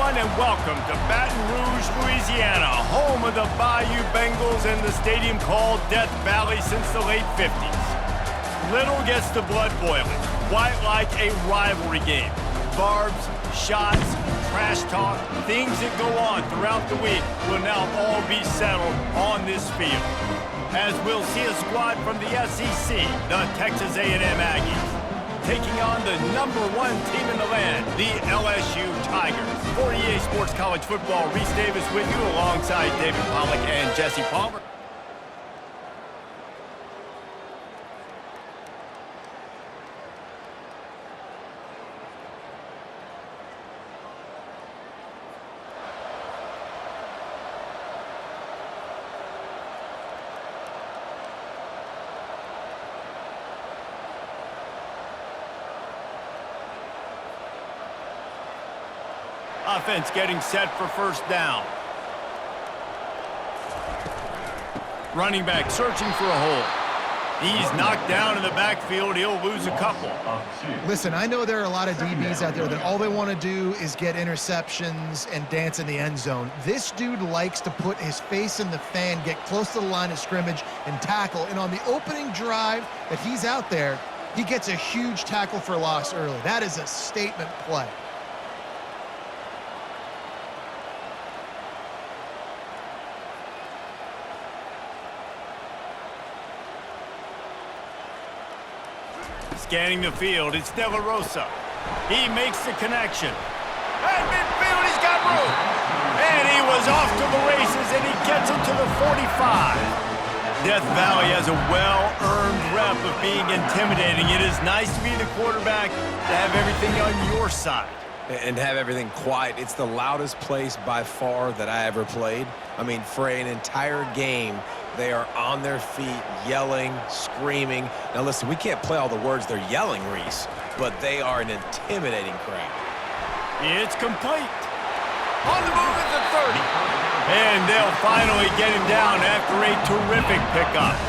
everyone, and welcome to Baton Rouge, Louisiana, home of the Bayou Bengals and the stadium called Death Valley since the late 50s. Little gets the blood boiling, quite like a rivalry game. Barbs, shots, trash talk, things that go on throughout the week will now all be settled on this field. As we'll see a squad from the SEC, the Texas A&M Aggies, taking on the #1 team in the land, the LSU Tigers. For EA Sports College Football, Reese Davis with you alongside David Pollack and Jesse Palmer. Offense getting set for first down. Running back searching for a hole. He's knocked down in the backfield. He'll lose a couple. Listen, I know there are a lot of DBs out there that all they want to do is get interceptions and dance in the end zone. This dude likes to put his face in the fan, get close to the line of scrimmage, and tackle. And on the opening drive that he's out there, he gets a huge tackle for loss early. That is a statement play. Scanning the field, it's De La Rosa. He makes the connection. At midfield, he's got room. And he was off to the races, and he gets it to the 45. Death Valley has a well-earned rep of being intimidating. It is nice to be the quarterback, to have everything on your side. And have everything quiet. It's the loudest place by far that I ever played. I mean, for an entire game, they are on their feet, yelling, screaming. Now, listen, we can't play all the words they're yelling, Reese, but they are an intimidating crowd. It's complete. On the move at the 30. And they'll finally get him down after a terrific pickup.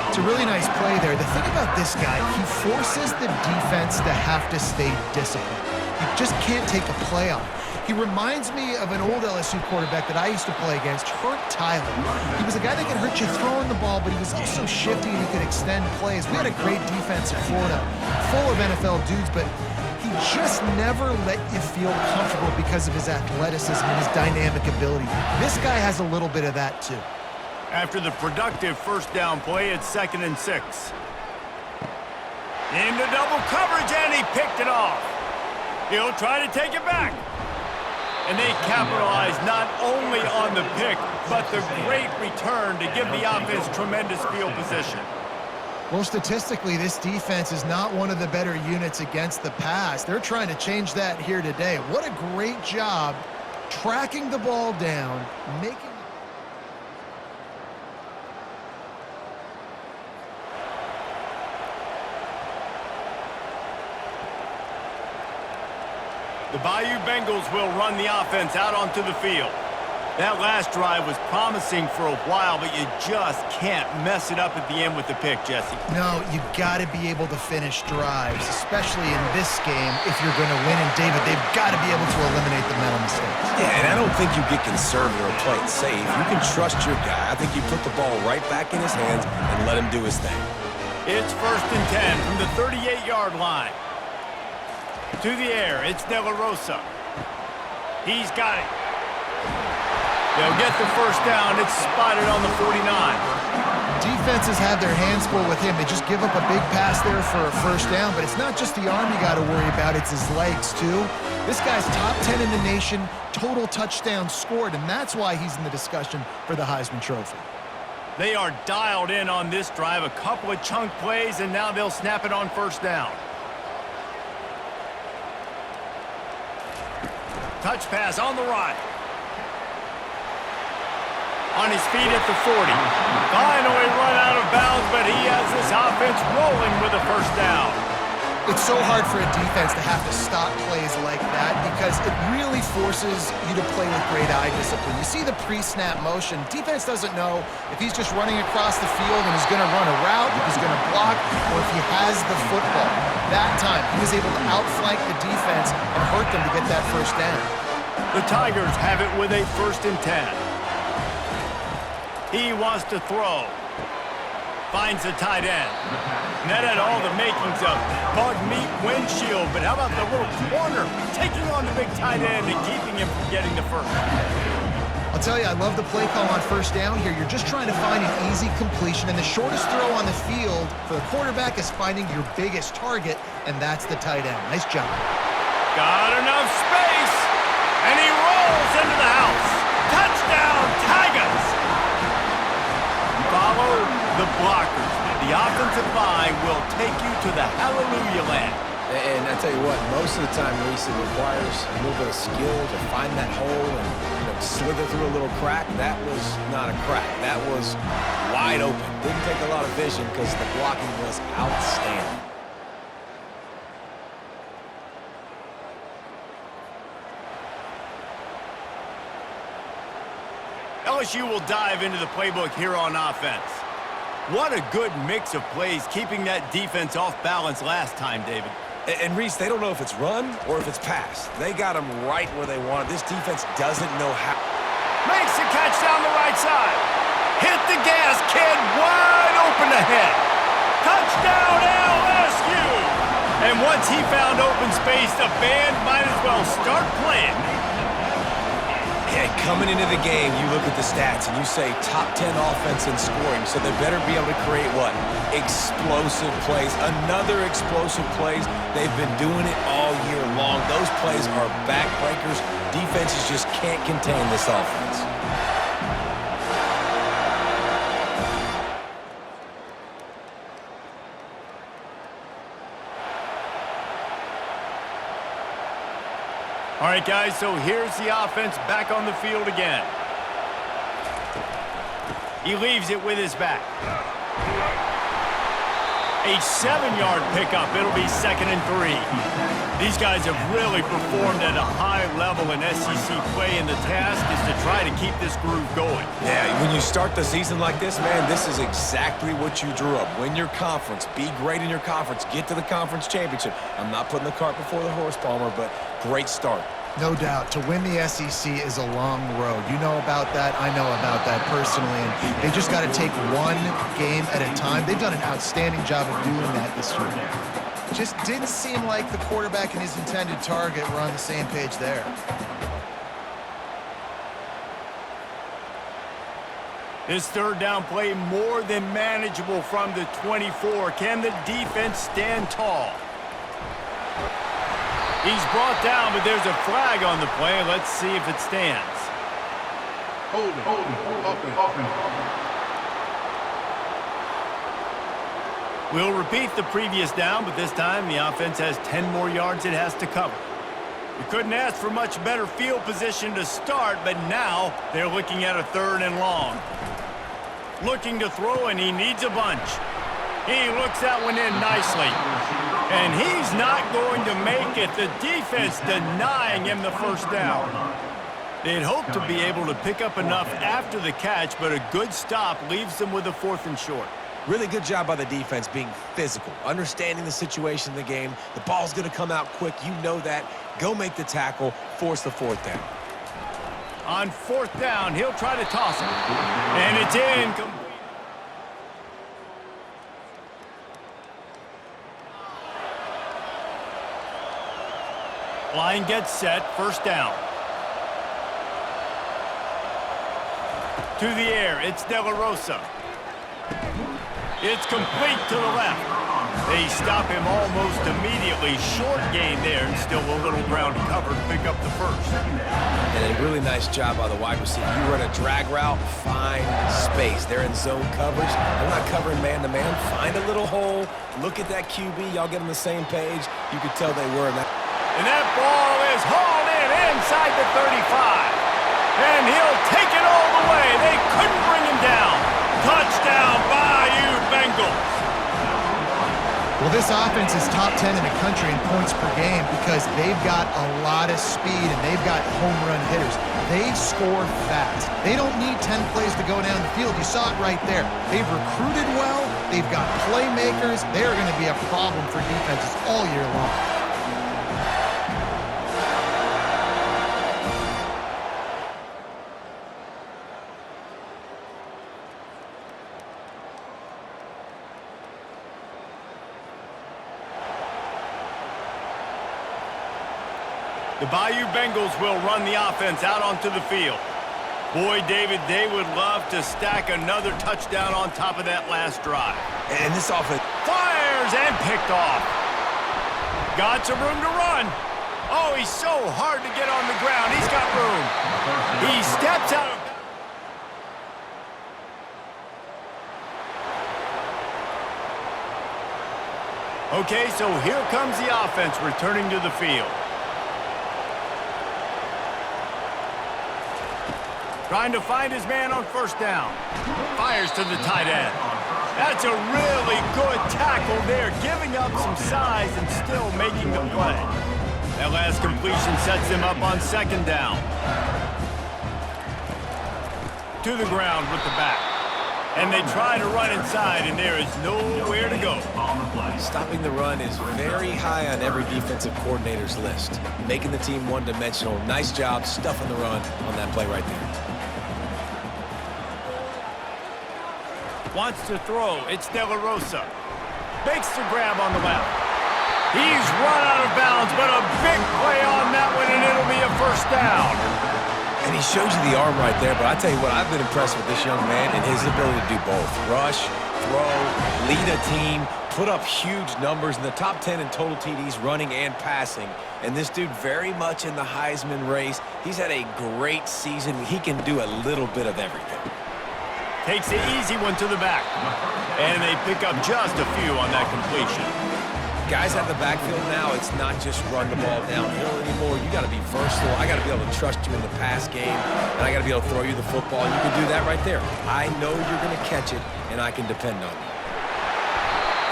It's a really nice play there. The thing about this guy, he forces the defense to have to stay disciplined. You just can't take a play on. He reminds me of an old LSU quarterback that I used to play against, Hurt Tyler. He was a guy that could hurt you throwing the ball, but he was also shifty and he could extend plays. We had a great defense in Florida, full of NFL dudes, but he just never let you feel comfortable because of his athleticism and his dynamic ability. This guy has a little bit of that too. After the productive first down play, it's 2nd and 6. Into double coverage, and he picked it off. He'll try to take it back. And they capitalize not only on the pick, but the great return to give the offense tremendous field position. Well, statistically, this defense is not one of the better units against the pass. They're trying to change that here today. What a great job tracking the ball down, making... The Bayou Bengals will run the offense out onto the field. That last drive was promising for a while, but you just can't mess it up at the end with the pick, Jesse. No, you got to be able to finish drives, especially in this game if you're going to win. And, David, they've got to be able to eliminate the mental mistakes. Yeah, and I don't think you get conservative or play it safe. You can trust your guy. I think you put the ball right back in his hands and let him do his thing. It's 1st and 10 from the 38-yard line. To the air, it's De La Rosa. He's got it. They'll get the first down. It's spotted on the 49. Defenses have their hands full with him. They just give up a big pass there for a first down, but it's not just the arm you got to worry about. It's his legs, too. This guy's top 10 in the nation, total touchdowns scored, and that's why he's in the discussion for the Heisman Trophy. They are dialed in on this drive. A couple of chunk plays, and now they'll snap it on first down. Touch pass on the right. On his feet at the 40. Finally run out of bounds, but he has this offense rolling with a first down. It's so hard for a defense to have to stop plays like that because it really forces you to play with great eye discipline. You see the pre-snap motion. Defense doesn't know if he's just running across the field and he's going to run a route, if he's going to block, or if he has the football. That time, he was able to outflank the defense and hurt them to get that first down. The Tigers have it with a 1st and 10. He wants to throw. Finds the tight end. And that had all the makings of bug meat windshield, but how about the little corner taking on the big tight end and keeping him from getting the first? I'll tell you, I love the play call on 1st down here. You're just trying to find an easy completion, and the shortest throw on the field for the quarterback is finding your biggest target, and that's the tight end. Nice job. Got enough space, and he rolls into the house. Touchdown, Tigers! Follow the blockers. The offensive line will take you to the hallelujah land. And I tell you what, most of the time, Reese, it requires a little bit of skill to find that hole and slither through a little crack. That was not a crack. That was wide open. Didn't take a lot of vision because the blocking was outstanding. LSU will dive into the playbook here on offense. What a good mix of plays, keeping that defense off balance last time, David. And Reese, they don't know if it's run or if it's pass. They got them right where they want it. This defense doesn't know how. Makes the catch down the right side. Hit the gas, kid. Wide open ahead. Touchdown, LSU. And once he found open space, the band might as well start playing. Yeah, coming into the game, you look at the stats and you say top 10 offense in scoring, so they better be able to create what? Explosive plays. Another explosive plays. They've been doing it all year long. Those plays are backbreakers. Defenses just can't contain this offense. All right, guys, so here's the offense back on the field again. He leaves it with his back. A 7-yard pickup. It'll be 2nd and 3. These guys have really performed at a high level in SEC play, and the task is to try to keep this groove going. Yeah, when you start the season like this, man, this is exactly what you drew up. Win your conference. Be great in your conference. Get to the conference championship. I'm not putting the cart before the horse, Palmer, but great start. No doubt. To win the SEC is a long road. You know about that. I know about that personally. And they just got to take one game at a time. They've done an outstanding job of doing that this year. Just didn't seem like the quarterback and his intended target were on the same page there. This 3rd down play more than manageable from the 24. Can the defense stand tall? He's brought down, but there's a flag on the play. Let's see if it stands. Hold it. Open. We'll repeat the previous down, but this time the offense has 10 more yards it has to cover. You couldn't ask for much better field position to start, but now they're looking at a 3rd and long. Looking to throw, and he needs a bunch. He looks that one in nicely. And he's not going to make it. The defense denying him the 1st down. They'd hoped to be able to pick up enough after the catch, but a good stop leaves them with a 4th and short. Really good job by the defense being physical, understanding the situation in the game. The ball's going to come out quick. You know that. Go make the tackle, force the 4th down. On 4th down, he'll try to toss it. And it's in. Line gets set, 1st down. To the air, it's De La Rosa. It's complete to the left. They stop him almost immediately. Short gain there, and still a little ground to cover to pick up the 1st. And a really nice job by the wide receiver. You run a drag route, find space. They're in zone coverage. They're not covering man-to-man. Find a little hole. Look at that QB. Y'all get on the same page. You could tell they were in that. And that ball is hauled in inside the 35. And he'll take it all the way. They couldn't bring him down. Touchdown, Bayou Bengals. Well, this offense is top 10 in the country in points per game because they've got a lot of speed and they've got home run hitters. They score fast. They don't need 10 plays to go down the field. You saw it right there. They've recruited well. They've got playmakers. They're going to be a problem for defenses all year long. The Bayou Bengals will run the offense out onto the field. Boy, David, they would love to stack another touchdown on top of that last drive. And this offense Fires and picked off. Got some room to run. Oh, he's so hard to get on the ground. He's got room. He steps out of... Okay, so here comes the offense returning to the field. Trying to find his man on first down. Fires to the tight end. That's a really good tackle there, giving up some size and still making the play. That last completion sets him up on second down. To the ground with the back. And they try to run inside, and there is nowhere to go. stopping the run is very high on every defensive coordinator's list. Making the team one-dimensional. Nice job stuffing the run on that play right there. Wants to throw. It's De La Rosa. Makes the grab on the left. He's run out of bounds, but a big play on that one, and it'll be a first down. And he shows you the arm right there, but I tell you what, I've been impressed with this young man and his ability to do both. Rush, throw, lead a team, put up huge numbers in the top 10 in total TDs running and passing. And this dude very much in the Heisman race. He's had a great season. He can do a little bit of everything. Takes the easy one to the back. And they pick up just a few on that completion. Guys at the backfield now, it's not just run the ball downhill anymore. You got to be versatile. I got to be able to trust you in the pass game, and I got to be able to throw you the football. You can do that right there. I know you're going to catch it, and I can depend on you.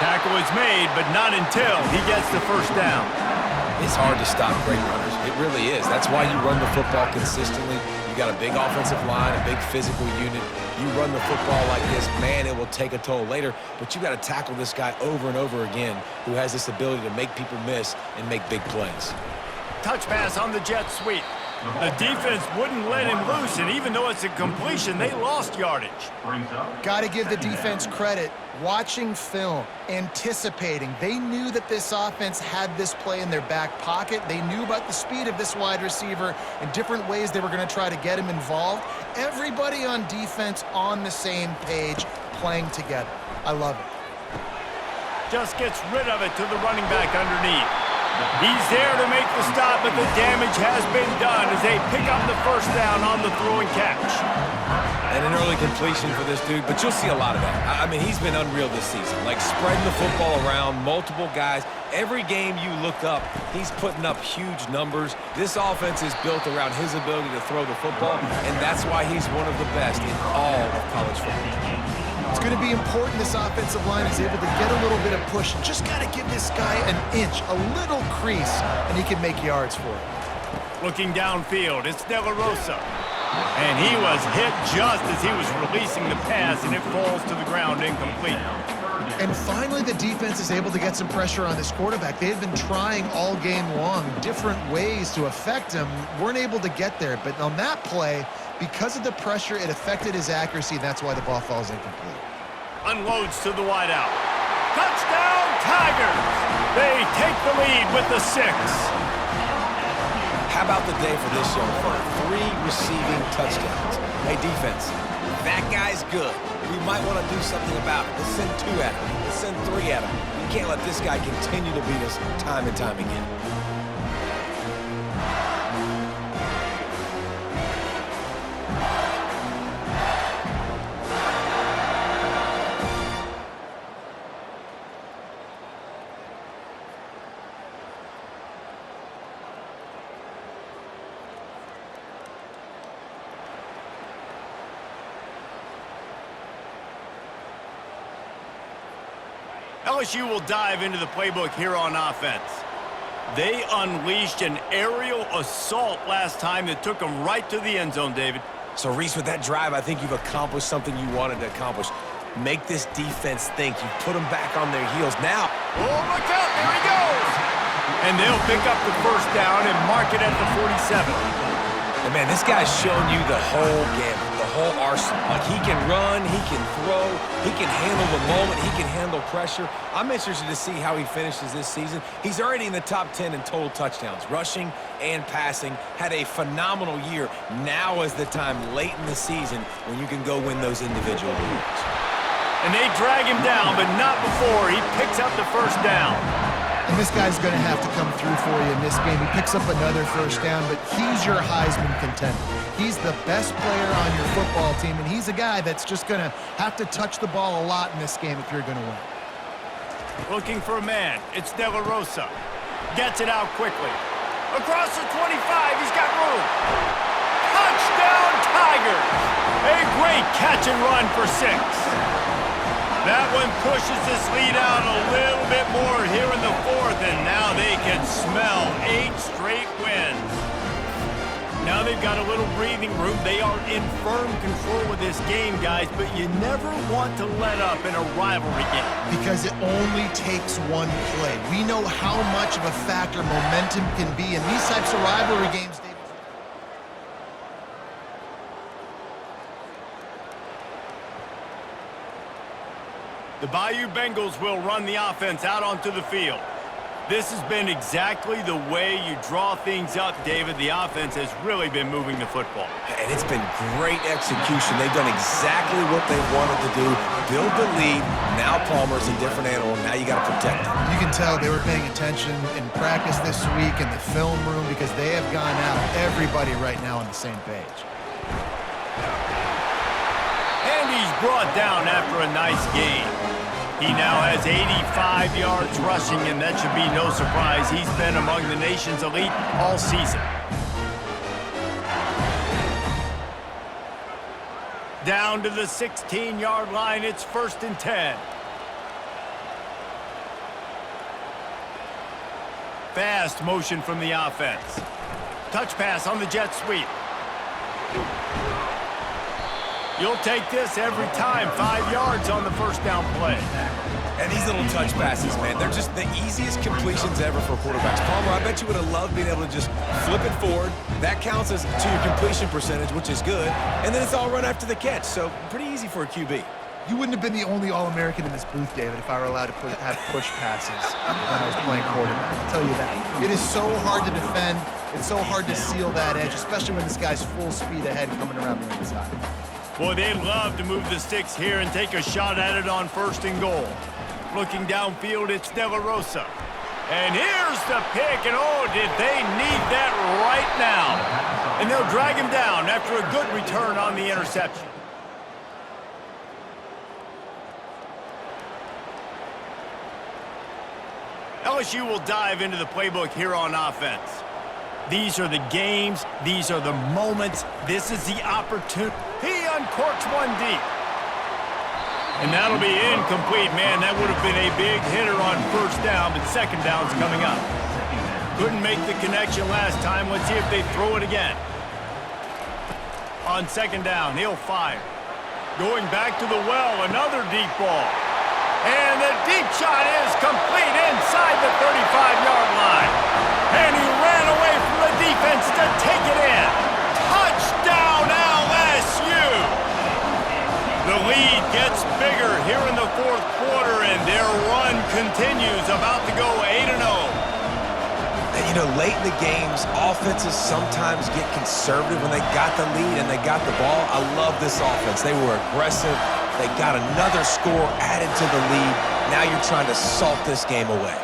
Tackle is made, but not until he gets the first down. It's hard to stop great runners. It really is. That's why you run the football consistently. You got a big offensive line, a big physical unit. You run the football like this, man, it will take a toll later. But you got to tackle this guy over and over again who has this ability to make people miss and make big plays. Touch pass on the jet sweep. The defense wouldn't let him loose, and even though it's a completion, they lost yardage. Got to give the defense credit. Watching film, anticipating. They knew that this offense had this play in their back pocket. They knew about the speed of this wide receiver and different ways they were going to try to get him involved. Everybody on defense on the same page, playing together. I love it. Just gets rid of it to the running back underneath. He's there to make the stop, but the damage has been done as they pick up the first down on the throw and catch. And an early completion for this dude, but you'll see a lot of that. I mean, he's been unreal this season, like spreading the football around, multiple guys. Every game you look up, he's putting up huge numbers. This offense is built around his ability to throw the football, and that's why he's one of the best in all of college football. It's going to be important this offensive line is able to get a little bit of push. Just got to give this guy an inch, a little crease, and he can make yards for it. Looking downfield, it's De La Rosa. And he was hit just as he was releasing the pass, and it falls to the ground incomplete. And finally, the defense is able to get some pressure on this quarterback. They had been trying all game long different ways to affect him, weren't able to get there. But on that play, because of the pressure, it affected his accuracy, and that's why the ball falls incomplete. Unloads to the wideout. Touchdown, Tigers! They take the lead with the 6. How about the day for this young fella? 3 receiving touchdowns. Hey, defense, that guy's good. We might want to do something about it. Let's send 2 at him. Let's send 3 at him. We can't let this guy continue to beat us time and time again. LSU will dive into the playbook here on offense. They unleashed an aerial assault last time that took them right to the end zone, David. So, Reese, with that drive, I think you've accomplished something you wanted to accomplish. Make this defense think. You put them back on their heels. Now. Oh, look out. There he goes. And they'll pick up the first down and mark it at the 47. And, man, this guy's showing you the whole gamut, the whole arsenal. Like, he can run, he can throw, he can handle the moment, he can handle pressure. I'm interested to see how he finishes this season. He's already in the top 10 in total touchdowns, rushing and passing. Had a phenomenal year. Now is the time late in the season when you can go win those individual awards. And they drag him down, but not before he picks up the first down. And this guy's going to have to come through for you in this game. He picks up another first down, but he's your Heisman contender. He's the best player on your football team, and he's a guy that's just going to have to touch the ball a lot in this game if you're going to win. Looking for a man. It's De La Rosa. Gets it out quickly. Across the 25, he's got room. Touchdown, Tigers! A great catch and run for 6. That one pushes this lead out a little bit more here in the 4th, and now they can smell 8 straight wins. Now they've got a little breathing room. They are in firm control of this game, guys, but you never want to let up in a rivalry game. Because it only takes one play. We know how much of a factor momentum can be in these types of rivalry games, David. The Bayou Bengals will run the offense out onto the field. This has been exactly the way you draw things up, David. The offense has really been moving the football. And it's been great execution. They've done exactly what they wanted to do. Build the lead. Now Palmer's a different animal. Now you got to protect him. You can tell they were paying attention in practice this week in the film room because they have gone out, everybody right now on the same page. And he's brought down after a nice game. He now has 85 yards rushing, and that should be no surprise. He's been among the nation's elite all season. Down to the 16-yard line, it's 1st and 10. Fast motion from the offense. Touch pass on the jet sweep. You'll take this every time. 5 yards on the first down play. And these little touch passes, man, they're just the easiest completions ever for quarterbacks. Palmer, I bet you would have loved being able to just flip it forward. That counts as to your completion percentage, which is good. And then it's all run after the catch, so pretty easy for a QB. You wouldn't have been the only All-American in this booth, David, if I were allowed to have push passes when I was playing quarterback. I'll tell you that. It is so hard to defend. It's so hard to seal that edge, especially when this guy's full speed ahead coming around the inside. Boy, they'd love to move the sticks here and take a shot at it on 1st and goal. Looking downfield, it's De La Rosa. And here's the pick, and oh, did they need that right now. And they'll drag him down after a good return on the interception. LSU will dive into the playbook here on offense. These are the games. These are the moments. This is the opportunity. He uncorks one deep. And that'll be incomplete. Man, that would have been a big hitter on 1st down, but 2nd down's coming up. Couldn't make the connection last time. Let's see if they throw it again. On 2nd down, he'll fire. Going back to the well, another deep ball. And the deep shot is complete inside the 35-yard line. And he ran away from the defense to take it in. Touchdown, LSU! The lead gets bigger here in the 4th quarter, and their run continues, about to go 8-0. And, you know, late in the games, offenses sometimes get conservative when they got the lead and they got the ball. I love this offense. They were aggressive. They got another score added to the lead. Now you're trying to salt this game away.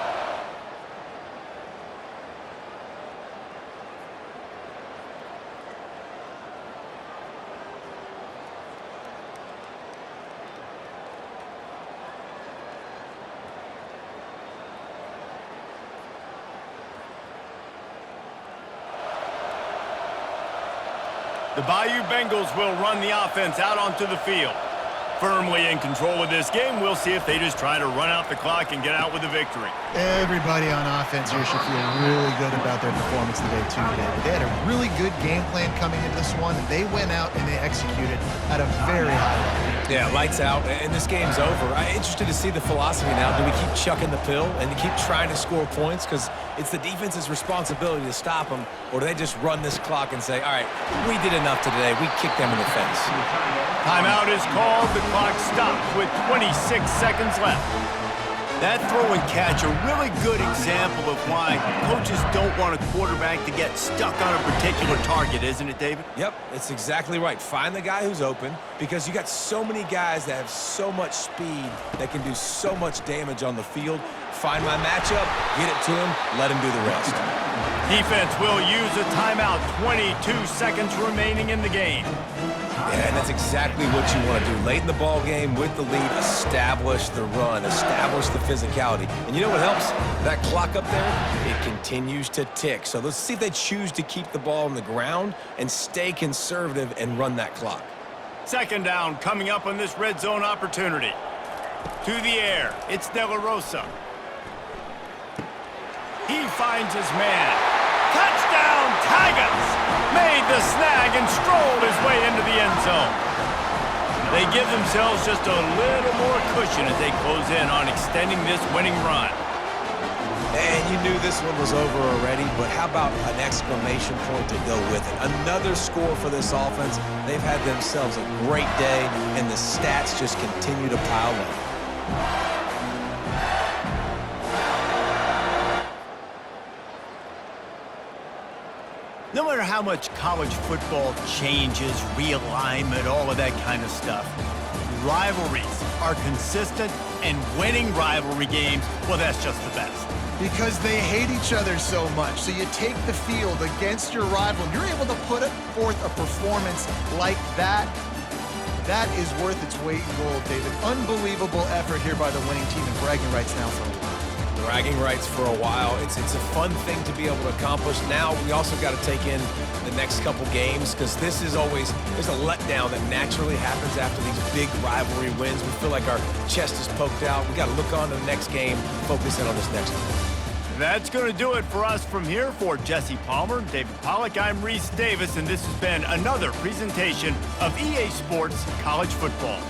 The Bayou Bengals will run the offense out onto the field. Firmly in control of this game. We'll see if they just try to run out the clock and get out with a victory. Everybody on offense here should feel really good about their performance today, too, David. They had a really good game plan coming into this one, and they went out and they executed at a very high level. Yeah, lights out, and this game's over. I'm interested to see the philosophy now. Do we keep chucking the pill and keep trying to score points because it's the defense's responsibility to stop them, or do they just run this clock and say, all right, we did enough today. We kicked them in the face. Timeout is called. The clock stopped with 26 seconds left. That throw and catch, a really good example of why coaches don't want a quarterback to get stuck on a particular target, isn't it, David? Yep, it's exactly right. Find the guy who's open because you got so many guys that have so much speed that can do so much damage on the field. Find my matchup, get it to him, let him do the rest. Defense will use a timeout. 22 seconds remaining in the game. Yeah, and that's exactly what you want to do. Late in the ball game with the lead, establish the run, establish the physicality. And you know what helps? That clock up there, it continues to tick. So let's see if they choose to keep the ball on the ground and stay conservative and run that clock. Second down coming up on this red zone opportunity. To the air, it's De La Rosa. He finds his man. Touchdown, Tigers! Made the snag and strolled his way into the end zone. They give themselves just a little more cushion as they close in on extending this winning run. And you knew this one was over already, but how about an exclamation point to go with it? Another score for this offense. They've had themselves a great day, and the stats just continue to pile up. No matter how much college football changes, realignment, all of that kind of stuff, rivalries are consistent, and winning rivalry games, well, that's just the best. Because they hate each other so much. So you take the field against your rival, and you're able to put forth a performance like that. That is worth its weight in gold, David. Unbelievable effort here by the winning team, and bragging rights now for a while. Bragging rights for a while. It's a fun thing to be able to accomplish. Now we also got to take in the next couple games because this is always, there's a letdown that naturally happens after these big rivalry wins. We feel like our chest is poked out. We got to look on to the next game, focus in on this next one. That's going to do it for us from here. For Jesse Palmer, David Pollack, I'm Reese Davis, and this has been another presentation of EA Sports College Football.